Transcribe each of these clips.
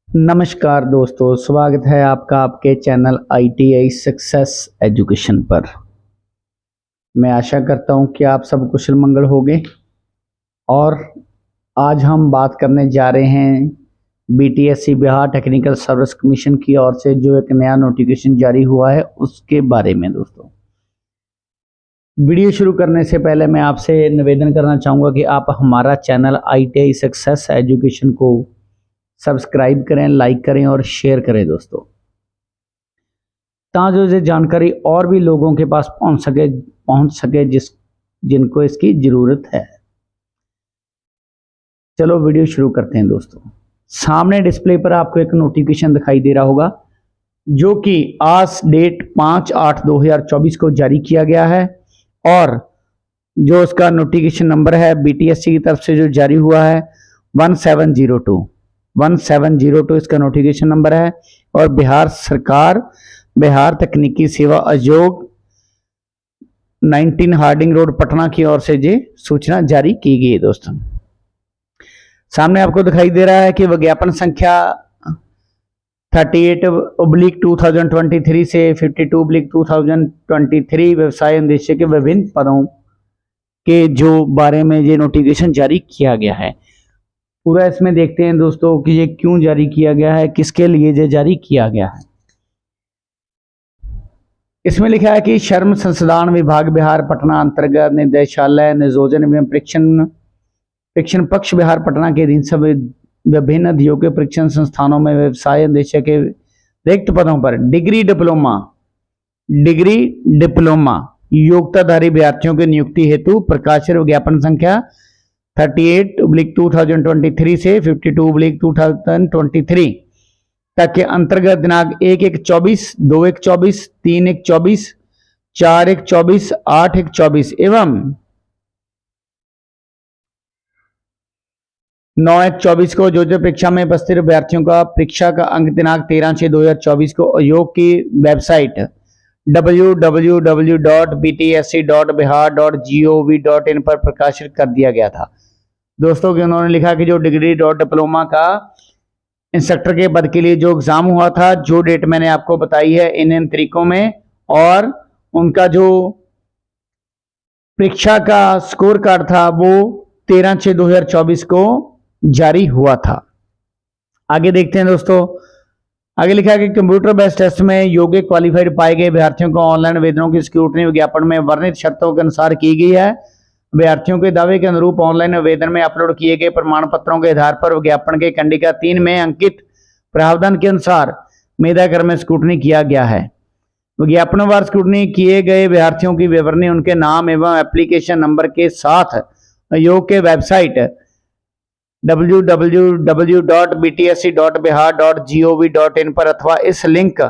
नमस्कार दोस्तों, स्वागत है आपका आपके चैनल ITI सक्सेस एजुकेशन पर। मैं आशा करता हूं कि आप सब कुशल मंगल होंगे। और आज हम बात करने जा रहे हैं BTSC Bihar technical service commission की ओर से जो एक नया नोटिफिकेशन जारी हुआ है उसके बारे में। दोस्तों, वीडियो शुरू करने से पहले मैं आपसे निवेदन करना चाहूँगा कि आप हमारा चैनल ITI सक्सेस एजुकेशन को सब्सक्राइब करें, लाइक करें और शेयर करें दोस्तों, ताकि जो जानकारी और भी लोगों के पास पहुंच सके जिनको इसकी ज़रूरत है। चलो वीडियो शुरू करते हैं दोस्तों। सामने डिस्प्ले पर आपको एक नोटिफिकेशन दिखाई दे रहा होगा जो कि आज डेट 5/8/2024 को जारी किया गया है। और जो उसका नोटिफिकेशन नंबर है BTSC की तरफ से जो जारी हुआ है 1702 इसका नोटिफिकेशन नंबर है। और बिहार सरकार बिहार तकनीकी सेवा आयोग 19 हार्डिंग रोड पटना की ओर से ये सूचना जारी की गई है। दोस्तों, सामने आपको दिखाई दे रहा है कि विज्ञापन संख्या 38/2023 से 52/2023 व्यवसाय उद्देश्य के विभिन्न पदों के जो बारे में ये नोटिफिकेशन जारी किया गया है। पूरा इसमें देखते हैं दोस्तों कि ये क्यों जारी किया गया है, किसके लिए ये जारी किया गया है। इसमें लिखा है कि श्रम संसाधन विभाग बिहार पटना अंतर्गत निदेशालय नियोजन एवं परीक्षण पक्ष बिहार पटना के अधीन सब विभिन्न उद्योगिक परीक्षण संस्थानों में व्यवसाय उद्देश्य के रिक्त पदों पर डिग्री डिप्लोमा योग्यताधारी अभ्यर्थियों की नियुक्ति हेतु प्रकाशित विज्ञापन संख्या 38/2023 से 52/2023 तक के अंतर्गत दिनांक 1/1/24, 2/1/24, 3/1/24, 4/1/24, 8/1/24 एवं 9/1/24 को जो परीक्षा में उपस्थित अभ्यर्थियों का परीक्षा का अंक दिनांक 13/6/2024 को आयोग की वेबसाइट www.btsc.bihar.gov.in पर प्रकाशित कर दिया गया था। दोस्तों, कि उन्होंने लिखा कि जो डिग्री डिप्लोमा का इंस्ट्रक्टर के पद के लिए जो एग्जाम हुआ था, जो डेट मैंने आपको बताई है इन तरीकों में, और उनका जो परीक्षा का स्कोर कार्ड था वो 13/6/2024 को जारी हुआ था। आगे देखते हैं दोस्तों। आगे लिखा है कि कंप्यूटर बेस्ड टेस्ट में योग्य क्वालिफाइड पाए गए अभ्यर्थियों को ऑनलाइन आवेदनों की स्क्रूटनी विज्ञापन में वर्णित शर्तों के अनुसार की गई है। अभ्यर्थियों के दावे के अनुरूप ऑनलाइन आवेदन में अपलोड किए गए प्रमाण पत्रों के आधार पर विज्ञापन के खंडिका 3 में अंकित प्रावधान के अनुसार मेधाक्रम में स्क्रूटनी किया गया है। विज्ञापनवार स्क्रूटनी किए गए अभ्यर्थियों की विवरणी उनके नाम एवं एप्लीकेशन नंबर के साथ आयोग के वेबसाइट www.btsc.bihar.gov.in पर अथवा इस लिंक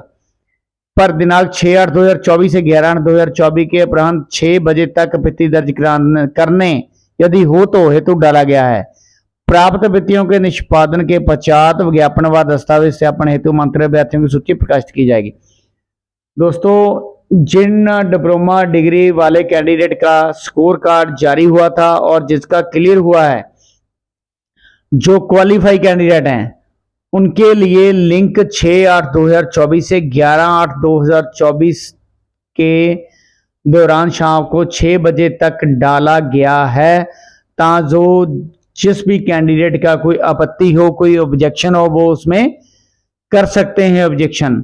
पर दिनांक 6/8/2024 से 11/8/2024 के अपराह्न 6 बजे तक वित्तीय दर्ज करने यदि हो तो हेतु डाला गया है। प्राप्त वित्तियों के निष्पादन के पश्चात विज्ञापनवार दस्तावेज सत्यापन हेतु मंत्री अभ्यर्थियों की सूची प्रकाशित की जाएगी। दोस्तों, जिन डिप्लोमा डिग्री वाले कैंडिडेट का स्कोर कार्ड जारी हुआ था और जिसका क्लियर हुआ है, जो क्वालिफाई कैंडिडेट हैं, उनके लिए लिंक 6/8/2024 से 11/8/2024 के दौरान शाम को 6 बजे तक डाला गया है, ताकि जिस भी कैंडिडेट का कोई आपत्ति हो, कोई ऑब्जेक्शन हो, वो उसमें कर सकते हैं ऑब्जेक्शन।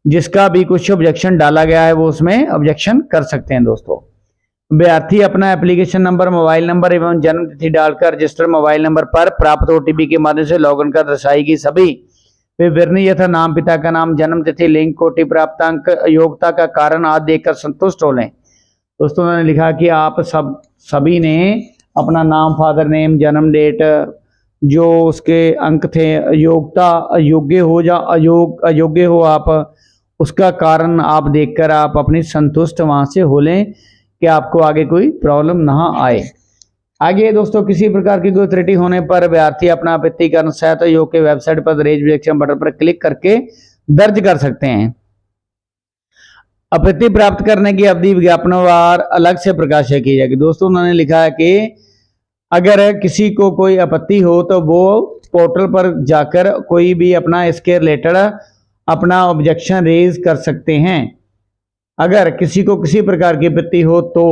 जिसका भी कुछ ऑब्जेक्शन डाला गया है वो उसमें ऑब्जेक्शन कर सकते हैं। दोस्तों, अभ्यर्थी अपना एप्लीकेशन नंबर, मोबाइल नंबर एवं जन्म तिथि डालकर रजिस्टर्ड मोबाइल नंबर पर प्राप्त OTP के माध्यम से लॉगिन कर दर्शाएगी सभी विवरणी यथा नाम, पिता का नाम, जन्म तिथि, लिंक, कोटि, प्राप्त अंक, योग्यता का कारण आदि देखकर संतुष्ट हो लें। दोस्तों, उन्होंने लिखा कि आप सभी ने अपना नाम, फादर नेम, जन्म डेट, जो उसके अंक थे, योग्यता, अयोग्य हो या अयोग्य हो आप, उसका कारण आप देखकर आप अपनी संतुष्ट वहां से हो लें कि आपको आगे कोई प्रॉब्लम ना आए। आगे दोस्तों, किसी प्रकार की कोई त्रुटि होने पर अभ्यर्थी अपना आपत्तिकरण सहित आयोग के वेबसाइट पर रेज ऑब्जेक्शन बटन पर क्लिक करके दर्ज कर सकते हैं। आपत्ति प्राप्त करने की अवधि विज्ञापनवार अलग से प्रकाशित की जाएगी। दोस्तों, उन्होंने लिखा है कि अगर किसी को कोई आपत्ति हो तो वो पोर्टल पर जाकर कोई भी अपना इसके रिलेटेड अपना ऑब्जेक्शन रेज कर सकते हैं। अगर किसी को किसी प्रकार की आपत्ति हो तो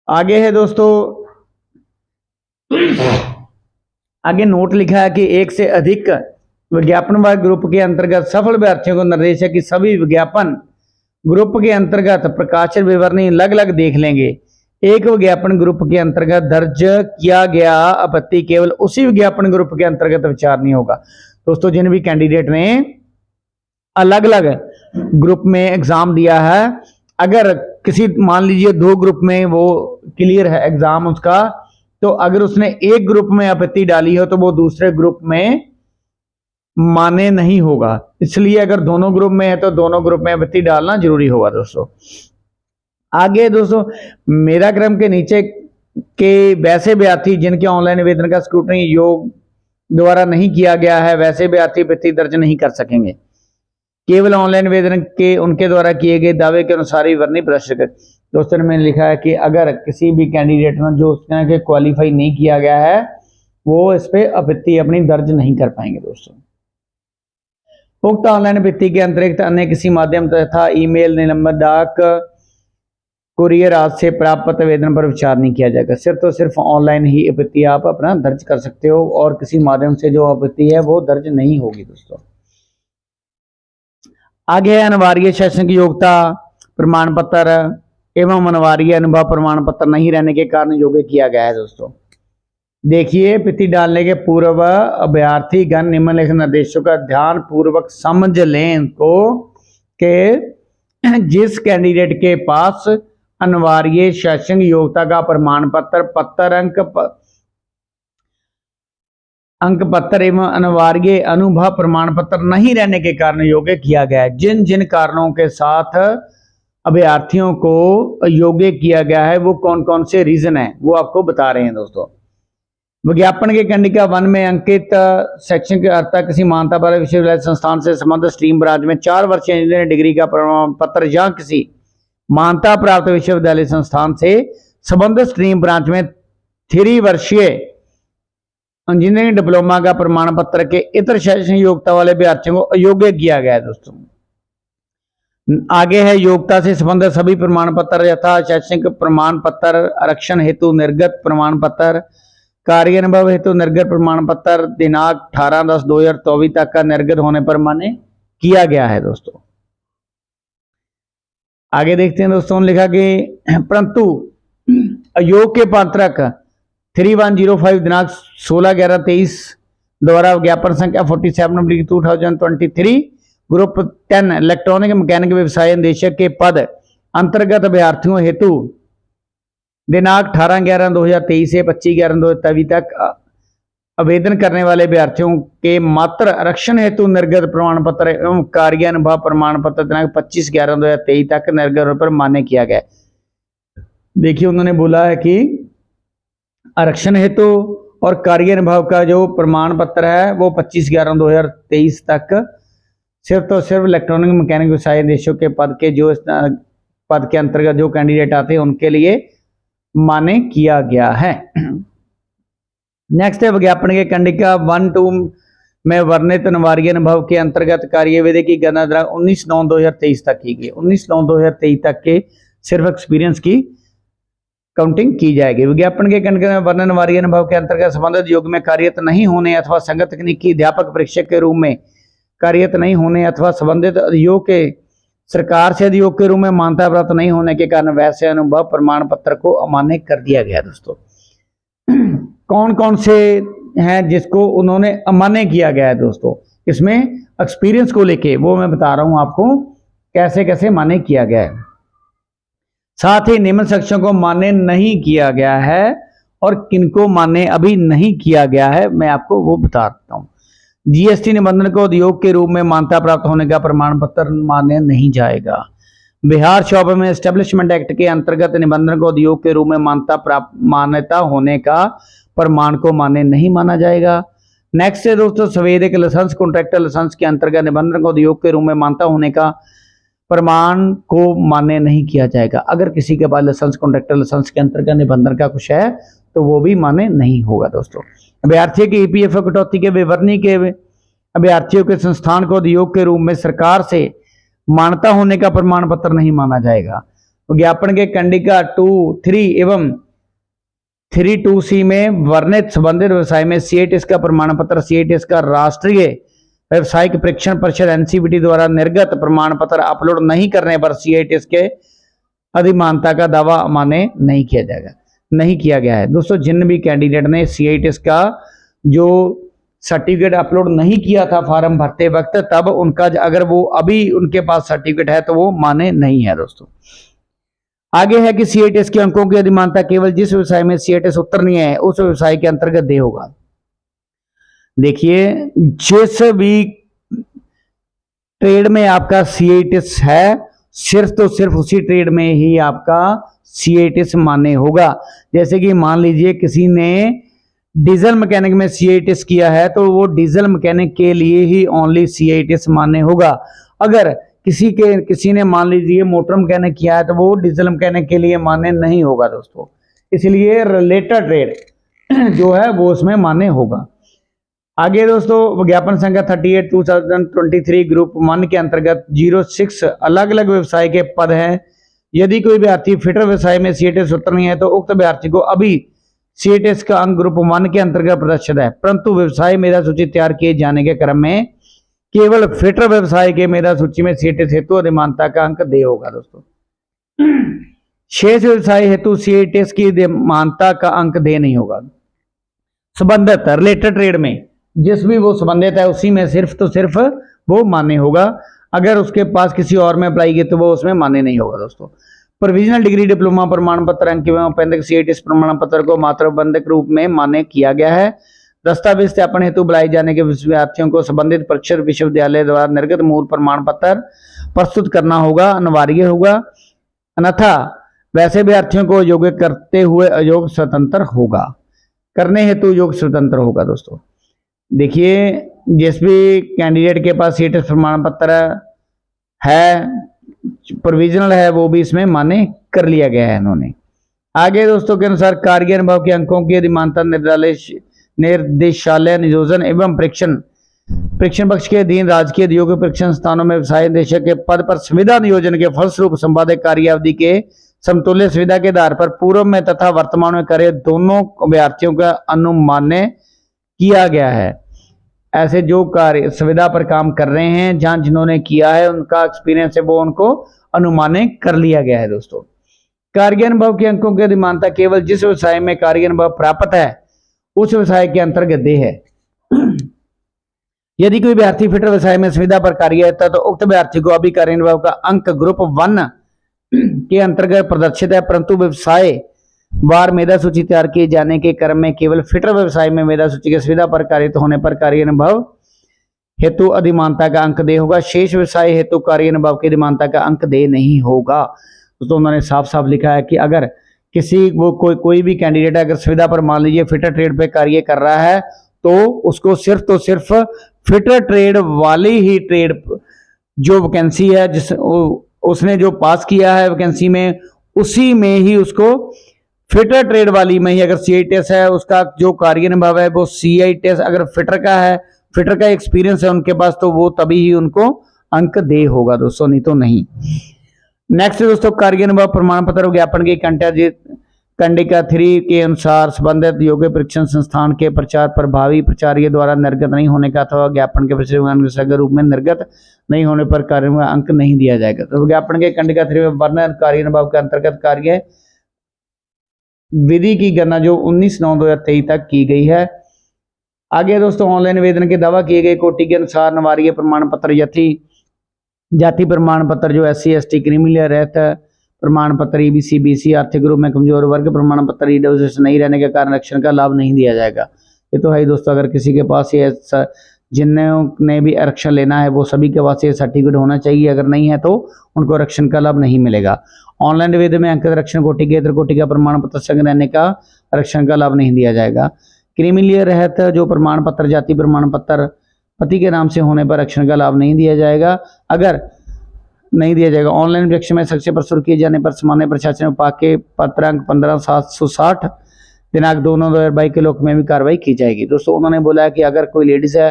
आगे है दोस्तों, आगे नोट लिखा है कि एक से अधिक विज्ञापन वाले ग्रुप के अंतर्गत सफल अभ्यर्थियों को निर्देश है कि सभी विज्ञापन ग्रुप के अंतर्गत प्रकाशन विवरणी अलग अलग देख लेंगे। एक विज्ञापन ग्रुप के अंतर्गत दर्ज किया गया आपत्ति केवल उसी विज्ञापन ग्रुप के अंतर्गत विचार नहीं होगा। दोस्तों, जिन भी कैंडिडेट ने अलग अलग ग्रुप में एग्जाम दिया है, अगर किसी मान लीजिए 2 ग्रुप में वो क्लियर है एग्जाम उसका, तो अगर उसने एक ग्रुप में आपत्ति डाली हो तो वो दूसरे ग्रुप में मान्य नहीं होगा। इसलिए अगर दोनों ग्रुप में है तो दोनों ग्रुप में आपत्ति डालना जरूरी होगा। दोस्तों आगे दोस्तों, मेरा क्रम के नीचे के वैसे अभ्यर्थी जिनके ऑनलाइन आवेदन का स्क्रूटनी योग द्वारा नहीं किया गया है, वैसे अभ्यर्थी आपत्ति दर्ज नहीं कर सकेंगे। केवल ऑनलाइन आवेदन के उनके द्वारा किए गए दावे के अनुसार ही विवरणी प्रदर्शित कर। दोस्तों, मैंने लिखा है कि अगर किसी भी कैंडिडेट ने जो उसके क्वालिफाई नहीं किया गया है, वो इस पे आपत्ति अपनी दर्ज नहीं कर पाएंगे। दोस्तों, उक्त ऑनलाइन आपत्ति के अतिरिक्त अन्य किसी माध्यम तथा ईमेल, निलंबन, डाक, कुरियर आदि से प्राप्त आवेदन पर विचार नहीं किया जाएगा। सिर्फ तो सिर्फ ऑनलाइन ही आपत्ति आप अपना दर्ज कर सकते हो और किसी माध्यम से जो आपत्ति है वो दर्ज नहीं होगी। दोस्तों आगे है अनिवार्य शैक्षणिक योग्यता प्रमाण पत्र एवं अनिवार्य अनुभव प्रमाण पत्र नहीं रहने के कारण योग्य किया गया है। दोस्तों देखिए, आपत्ति डालने के पूर्व अभ्यर्थी गण निम्नलिखित निर्देशों का ध्यान पूर्वक समझ लें इनको कि जिस कैंडिडेट के पास अनिवार्य शैक्षणिक योग्यता का प्रमाण पत्र अंक पत्र एवं अनिवार्य अनुभव प्रमाण पत्र नहीं रहने के कारण योग्य किया गया है। जिन जिन कारणों के साथ अभ्यर्थियों को योग्य किया गया है वो कौन कौन से रीजन है वो आपको बता रहे हैं। दोस्तों, विज्ञापन के कंडिका 1 में अंकित शैक्षणिक अर्हता किसी मान्यता वाले विश्वविद्यालय संस्थान से संबंधित स्ट्रीम ब्रांच में 4 वर्षीय इंजीनियरिंग डिग्री का प्रमाण पत्र या किसी मान्यता प्राप्त विश्वविद्यालय संस्थान से संबंधित स्ट्रीम ब्रांच में 3 वर्षीय इंजीनियरिंग डिप्लोमा का प्रमाण पत्र के इतर शैक्षणिक योग्यता वाले अभ्यर्थियों को अयोग्य किया गया है। दोस्तों आगे है योग्यता से संबंधित सभी प्रमाण पत्र यथा शैक्षणिक प्रमाण पत्र, आरक्षण हेतु निर्गत प्रमाण पत्र, कार्य अनुभव हेतु निर्गत प्रमाण पत्र दिनांक 18/10/2024 तक का निर्गत होने पर मान्य किया गया है। दोस्तों आगे देखते हैं। दोस्तों लिखा कि परंतु अयोग्य पात्रक 3105 दिनांक 16/11/23 द्वारा ज्ञापन संख्या 47/2023 ग्रुप 10 इलेक्ट्रॉनिक मैकेनिक व्यवसाय निदेशक के पद अंतर्गत अभ्यर्थियों हेतु दिनांक 18/11/2023 से 25/11/2023 तक आवेदन करने वाले अभ्यर्थियों के मात्र आरक्षण हेतु निर्गत प्रमाण पत्र एवं कार्यानुभव प्रमाण पत्र दिनांक 25/11/2023 तक निर्गत पर मान्य किया गया। देखिए, उन्होंने बोला है कि आरक्षण हेतु और कार्यानुभव का जो प्रमाण पत्र है वो 25/11/2023 तक सिर्फ तो सिर्फ इलेक्ट्रॉनिक मैकेनिक व्यवसाय निदेशक के पद के जो पद के अंतर्गत जो कैंडिडेट आते हैं उनके लिए मान्य किया गया है। नेक्स्ट है विज्ञापन के कंडिका 1-2 में वर्णित अनिवार्य अनुभव के अंतर्गत कार्यविधि की गणना 19/9/2023 तक की गई। 19/9/2023 तक के सिर्फ एक्सपीरियंस की काउंटिंग की जाएगी। विज्ञापन के कंडिका में वर्णन अनिवार्य अनुभव के अंतर्गत संबंधित योग में कार्यरत नहीं होने अथवा संगत तकनीकी अध्यापक परीक्षक के रूप में कार्यरत नहीं होने अथवा संबंधित अधियोग के सरकार से अधियोग के रूप में मान्यता प्राप्त नहीं होने के कारण वैसे अनुभव प्रमाण पत्र को अमान्य कर दिया गया। दोस्तों कौन कौन से हैं जिसको उन्होंने अमान्य किया गया है? दोस्तों इसमें एक्सपीरियंस को लेके वो मैं बता रहा हूं आपको कैसे कैसे मान्य किया गया है। साथ ही निम्न सेक्शन को मान्य नहीं किया गया है और किनको मान्य अभी नहीं किया गया है मैं आपको वो बता देता हूं। जीएसटी निबंधन को उद्योग के रूप में मान्यता प्राप्त होने का प्रमाण पत्र मान्य नहीं जाएगा। बिहार शॉपिंग एस्टेब्लिशमेंट एक्ट के अंतर्गत निबंधन को उद्योग के रूप में मान्यता होने का प्रमाण को मान्य नहीं माना जाएगा। नेक्स्ट है दोस्तों संवेदक लाइसेंस कॉन्ट्रैक्टर लाइसेंस के अंतर्गत निबंधन को उद्योग के रूप में मान्यता होने का प्रमाण को मान्य नहीं किया जाएगा। अगर किसी के पास लाइसेंस कॉन्ट्रैक्टर लाइसेंस के अंतर्गत निबंधन का कुछ है तो वो भी मान्य नहीं होगा दोस्तों। अभ्यर्थियों की ईपीएफओ कटौती के विवरणी के अभ्यर्थियों के संस्थान को उद्योग के रूप में सरकार से मान्यता होने का प्रमाण पत्र नहीं माना जाएगा। विज्ञापन के कंडिका 2.3 एवं 3.2C में वर्णित संबंधित व्यवसाय में सीआईटीएस का प्रमाण पत्र, सीआईटीएस का राष्ट्रीय व्यवसायिक परीक्षण परिषद एनसीबीटी द्वारा निर्गत प्रमाण पत्र अपलोड नहीं करने पर सीआईटीएस के अधिमानता का दावा मान्य नहीं किया जाएगा, नहीं किया गया है। दोस्तों जिन भी कैंडिडेट ने सीआईटीएस का जो सर्टिफिकेट अपलोड नहीं किया था फॉर्म भरते वक्त, तब उनका अगर वो अभी उनके पास सर्टिफिकेट है तो वो मान्य नहीं है दोस्तों। आगे है कि सीआईटीएस के अंकों की अधिमानता केवल जिस व्यवसाय में सीआईटीएस उत्तीर्ण है उस व्यवसाय के अंतर्गत देय होगा। देखिए जिस भी ट्रेड में आपका सीआईटीएस है, सिर्फ तो सिर्फ उसी ट्रेड में ही आपका सीआईटीएस मान्य होगा। जैसे कि मान लीजिए किसी ने डीजल मैकेनिक में सीआईटीएस किया है तो वो डीजल मैकेनिक के लिए ही ओनली सीआईटीएस मान्य होगा। अगर किसी ने मान लीजिए मोटर मैकेनिक किया है तो वो डीजल मैकेनिक के लिए मान्य नहीं होगा दोस्तों। इसलिए रिलेटेड ट्रेड जो है वो उसमें मान्य होगा। आगे दोस्तों विज्ञापन संख्या 38 2023 ग्रुप 1 के अंतर्गत 06 अलग अलग व्यवसाय के पद हैं। यदि कोई अभ्यर्थी फिटर व्यवसाय में सीआईटीएस उत्तीर्ण है तो उक्त अभ्यर्थी को अभी सीआईटीएस का अंक ग्रुप 1 के अंतर्गत प्रदर्शित है, परंतु व्यवसाय मेधा सूची तैयार किए जाने के क्रम में केवल फिटर व्यवसाय के मेधा सूची में सीआईटीएस हेतु अधिमानता का अंक देय होगा दोस्तों। शेष व्यवसाय हेतु सीआईटीएस की अधिमानता का अंक देय नहीं होगा। संबंधित रिलेटेड ट्रेड में जिस भी वो संबंधित है उसी में सिर्फ तो सिर्फ वो मान्य होगा। अगर उसके पास किसी और में अप्लाई किया तो वो उसमें मान्य नहीं होगा दोस्तों। प्रोविजनल डिग्री डिप्लोमा प्रमाण पत्र अंक एवं औपबंधिक सीआईटीएस प्रमाण पत्र को मात्र बंधक रूप में मान्य किया गया है। दस्तावेज सत्यापन हेतु बुलाए जाने के विद्यार्थियों को संबंधित परीक्षक विश्वविद्यालय द्वारा निर्गत मूल प्रमाण पत्र प्रस्तुत करना होगा, अनिवार्य होगा, अन्यथा वैसे अभ्यर्थियों को योग्य करते हुए अयोग्य स्वतंत्र होगा, करने हेतु योग्य स्वतंत्र होगा दोस्तों। देखिए जिस भी कैंडिडेट के पास सीआईटीएस प्रमाण पत्र है, प्रोविजनल है, वो भी इसमें मान्य कर लिया गया है इन्होंने। आगे दोस्तों के अनुसार कार्य अनुभव के अंकों की अधिमानता निर्देशालय नियोजन एवं परीक्षण पक्ष के अधीन राजकीय उद्योग परीक्षण संस्थानों में व्यवसाय निदेशक के पद पर सुविधा नियोजन के फलस्वरूप संपादक कार्य अवधि के समतुल्य सुविधा के आधार पर पूर्व में तथा वर्तमान में कार्य दोनों अभ्यर्थियों का अनुमान्य किया गया है। ऐसे जो कार्य सुविधा पर काम कर रहे हैं जहां जिन्होंने किया है उनका एक्सपीरियंस है वो उनको अनुमान्य कर लिया गया है दोस्तों। कार्य अनुभव के अंकों की अधिमानता केवल जिस व्यवसाय में कार्य अनुभव प्राप्त है उस व्यवसाय के अंतर्गत देय है। यदि कोई अभ्यर्थी फिटर व्यवसाय में सुविधा पर कार्यरत है तो उक्त अभ्यर्थी को अभी कार्य अनुभव का अंक ग्रुप 1 के अंतर्गत प्रदर्शित है, परंतु व्यवसाय वार मेधा सूची तैयार किए जाने के क्रम में केवल फिटर व्यवसाय में मेधा सूची की सुविधा पर कार्यरत होने पर कार्य अनुभव हेतु अधिमानता का अंक देय होगा। शेष व्यवसाय हेतु कार्य अनुभव की अधिमानता का अंक देय नहीं होगा। तो उन्होंने साफ साफ लिखा है कि अगर किसी वो कोई भी कैंडिडेट अगर सुविधा पर मान लीजिए फिटर ट्रेड पे कार्य कर रहा है तो उसको सिर्फ तो सिर्फ फिटर ट्रेड वाली ही ट्रेड जो वैकेंसी है जिस उसने जो पास किया है वैकेंसी में उसी में ही उसको फिटर ट्रेड वाली में ही अगर सीआईटीएस है उसका जो कार्य अनुभव है वो सीआईटीएस अगर फिटर का है, फिटर का एक्सपीरियंस है उनके पास तो वो तभी ही उनको अंक देय होगा दोस्तों, नहीं तो नहीं। नेक्स्ट दोस्तों कार्य अनुभव प्रमाण पत्र विज्ञापन की कंडिका 3 के अनुसार संबंधित योग्य परीक्षण संस्थान के प्रचार प्रभावी प्रचार्य द्वारा निर्गत नहीं होने का अथवा ज्ञापन के विषय के रूप में निर्गत नहीं होने पर कार्य में अंक नहीं दिया जाएगा। तो विज्ञापन के कंडिका 3 में वर्णन कार्य अनुभव के अंतर्गत कार्य विधि की गणना जो 19/9/2023 तक की गई है। आगे दोस्तों ऑनलाइन आवेदन के दावा किए गए कोटि के अनुसार नवार्य प्रमाण पत्र जाति प्रमाण पत्र जो SC ST क्रीमी रहता प्रमाण पत्र EBC BC आर्थिक रूप में कमजोर वर्ग प्रमाण पत्र ईडब्ल्यूएस नहीं रहने के कारण आरक्षण का लाभ नहीं दिया जाएगा। ये तो है ही दोस्तों, अगर किसी के पास ये जिन्होंने भी आरक्षण लेना है वो सभी के पास ये सर्टिफिकेट होना चाहिए, अगर नहीं है तो उनको आरक्षण का लाभ नहीं मिलेगा। ऑनलाइन आवेदन में अंकित आरक्षण कोटि के कोटि का प्रमाण पत्र संग रहने का आरक्षण का लाभ नहीं दिया जाएगा। क्रीमी रहत जो प्रमाण पत्र जाति प्रमाण पत्र पति के नाम से होने पर आरक्षण का लाभ नहीं दिया जाएगा। अगर नहीं दिया जाएगा ऑनलाइन परीक्षा में सक्रिय प्रस्तुत किए जाने पर सामान्य प्रशासन विभाग के पत्रांक 15,760 दिनांक 2/9/2022 के लोक में भी कार्रवाई की जाएगी। दोस्तों उन्होंने बोला कि अगर कोई लेडीज है,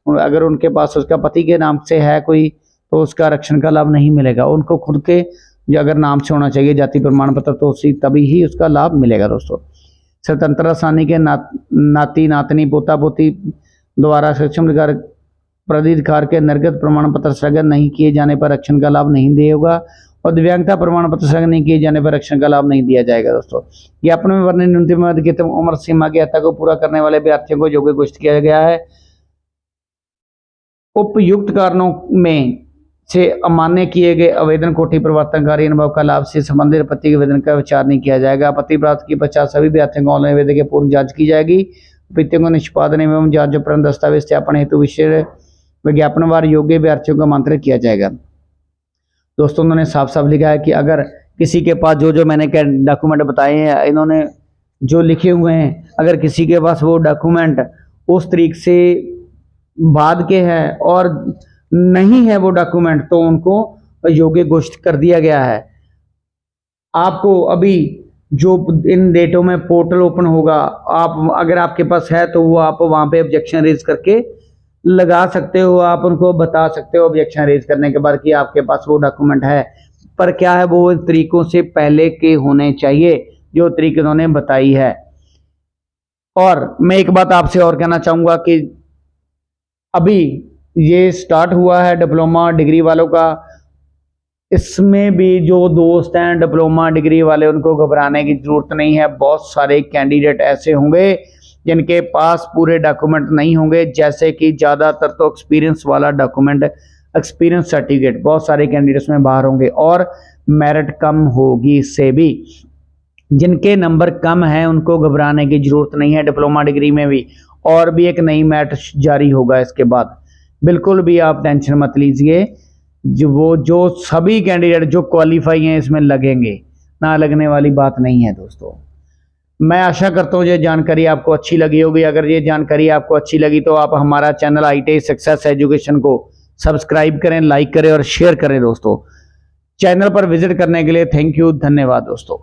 अगर उनके पास उसका पति के नाम से है कोई, तो उसका आरक्षण का लाभ नहीं मिलेगा। उनको खुद के जो अगर नाम से होना चाहिए जाति प्रमाण पत्र, तो उसी तभी ही उसका लाभ मिलेगा। दोस्तों स्वतंत्रता सेनानी के नाती नातनी पोता पोती द्वारा सक्षम प्राधिकार के निर्गत प्रमाण पत्र स्थगन नहीं किए जाने पर आरक्षण का लाभ नहीं दिया होगा, और दिव्यांगता प्रमाण पत्र स्थगन नहीं किए जाने पर आरक्षण का लाभ नहीं दिया जाएगा। दोस्तों ज्ञापन में वर्णित न्यूनतम अधिकतम उम्र सीमा की अहता को पूरा करने वाले अभ्यर्थियों को योग्य घोषित किया गया है। उपयुक्त कारणों में से अमान्य किए गए आवेदन कोटि प्रवर्तनकारी अनुभव का लाभ से संबंधित आपत्ति के आवेदन का विचार नहीं किया जाएगा। आपत्ति प्राप्त की पश्चात सभी अभ्यर्थियों को ऑनलाइन आवेदन की पूर्ण जांच की जाएगी। आपत्तियों को निष्पादन एवं जांच उपरांत दस्तावेज सत्यापन हेतु विशेष विज्ञापनवार योग्य अभ्यर्थियों को आमंत्रित किया जाएगा। दोस्तों उन्होंने साफ साफ लिखा है कि अगर किसी के पास जो मैंने डॉक्यूमेंट बताए हैं, इन्होंने जो लिखे हुए हैं, अगर किसी के पास वो डॉक्यूमेंट उस तरीके से बाद के हैं और नहीं है वो डॉक्यूमेंट, तो उनको योग्य घोषित कर दिया गया है। आपको अभी जो इन डेटों में पोर्टल ओपन होगा, आप अगर आपके पास है तो वो आप वहाँ पे ऑब्जेक्शन रेज करके लगा सकते हो। आप उनको बता सकते हो ऑब्जेक्शन रेज करने के बाद कि आपके पास वो डॉक्यूमेंट है, पर क्या है वो तरीकों से पहले के होने चाहिए जो तरीके उन्होंने बताई है। और मैं एक बात आपसे और कहना चाहूँगा कि अभी ये स्टार्ट हुआ है डिप्लोमा डिग्री वालों का, इसमें भी जो दोस्त हैं डिप्लोमा डिग्री वाले, उनको घबराने की जरूरत नहीं है। बहुत सारे कैंडिडेट ऐसे होंगे जिनके पास पूरे डॉक्यूमेंट नहीं होंगे, जैसे कि ज़्यादातर तो एक्सपीरियंस वाला डॉक्यूमेंट, एक्सपीरियंस सर्टिफिकेट बहुत सारे कैंडिडेट्स में बाहर होंगे, और मेरिट कम होगी इससे भी। जिनके नंबर कम हैं उनको घबराने की जरूरत नहीं है डिप्लोमा डिग्री में भी, और भी एक नई मैट जारी होगा इसके बाद। बिल्कुल भी आप टेंशन मत लीजिए, जो सभी कैंडिडेट जो क्वालिफाई हैं इसमें लगेंगे, ना लगने वाली बात नहीं है। दोस्तों मैं आशा करता हूँ ये जानकारी आपको अच्छी लगी होगी। अगर ये जानकारी आपको अच्छी लगी तो आप हमारा चैनल ITI सक्सेस एजुकेशन को सब्सक्राइब करें, लाइक करें और शेयर करें। दोस्तों चैनल पर विजिट करने के लिए थैंक यू, धन्यवाद दोस्तों।